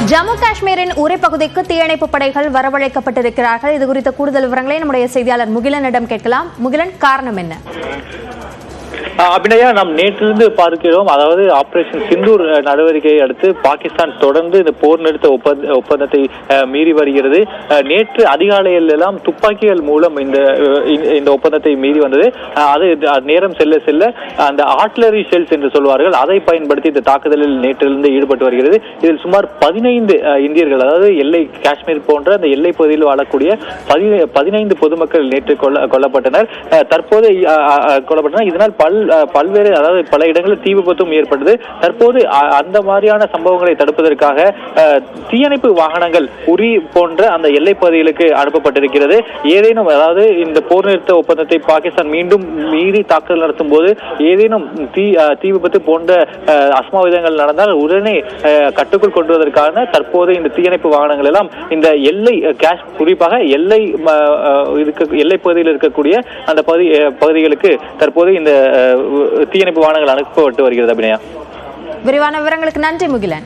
ஜம்மு காஷ்மீரின் உரை பகுதிக்கு தீயணைப்பு படைகள் வரவழைக்கப்பட்டிருக்கிறார்கள். இது குறித்த கூடுதல் விவரங்களை நம்முடைய செய்தியாளர் முகிலனிடம் கேட்கலாம். முகிலன், காரணம் என்ன? அபிநயா, நாம் நேற்றிலிருந்து பார்க்கிறோம். அதாவது ஆபரேஷன் சிந்தூர் நடவடிக்கையை அடுத்து பாகிஸ்தான் தொடர்ந்து இந்த போர் நிறுத்த ஒப்பந்தத்தை மீறி வருகிறது. நேற்று அதிகாலையில் எல்லாம் துப்பாக்கிகள் மூலம் இந்த ஒப்பந்தத்தை மீறி வந்தது. அது நேரம் செல்ல செல்ல அந்த ஆர்ட்டிலரி ஷெல்ஸ் என்று சொல்வார்கள், அதை பயன்படுத்தி இந்த தாக்குதலில் நேற்றிலிருந்து ஈடுபட்டு வருகிறது. இதில் சுமார் 15 இந்தியர்கள், அதாவது எல்லை காஷ்மீர் போன்ற அந்த எல்லை பகுதியில் வாழக்கூடிய 15 பொதுமக்கள் நேற்று கொல்லப்பட்டனர். தற்போது கொல்லப்பட்டனர். இதனால் பல்வேறு, அதாவது பல இடங்களில் தீ விபத்தும் ஏற்பட்டது. தற்போது அந்த மாதிரியான சம்பவங்களை தடுப்பதற்காக தீயணைப்பு வாகனங்கள் உரி போன்ற அந்த எல்லை பகுதிகளுக்கு அனுப்பப்பட்டிருக்கிறது. ஏதேனும், அதாவது இந்த போர் நிறுத்த ஒப்பந்தத்தை பாகிஸ்தான் மீண்டும் மீறி தாக்குதல் நடத்தும் போது ஏதேனும் தீ விபத்து போன்ற அசம்பாவிதங்கள் நடந்தால் உடனே கட்டுக்குள் கொண்டு வருவதற்கான தற்போது இந்த தீயணைப்பு வாகனங்கள் எல்லாம் இந்த எல்லை குறிப்பாக எல்லை பகுதியில் இருக்கக்கூடிய அந்த பகுதிகளுக்கு தற்போது இந்த தீயணைப்பு வாகனங்கள் அனுப்பப்பட்டு வருகிறது. அபிநயா, விரிவான விவரங்களுக்கு நன்றி முகிலன்.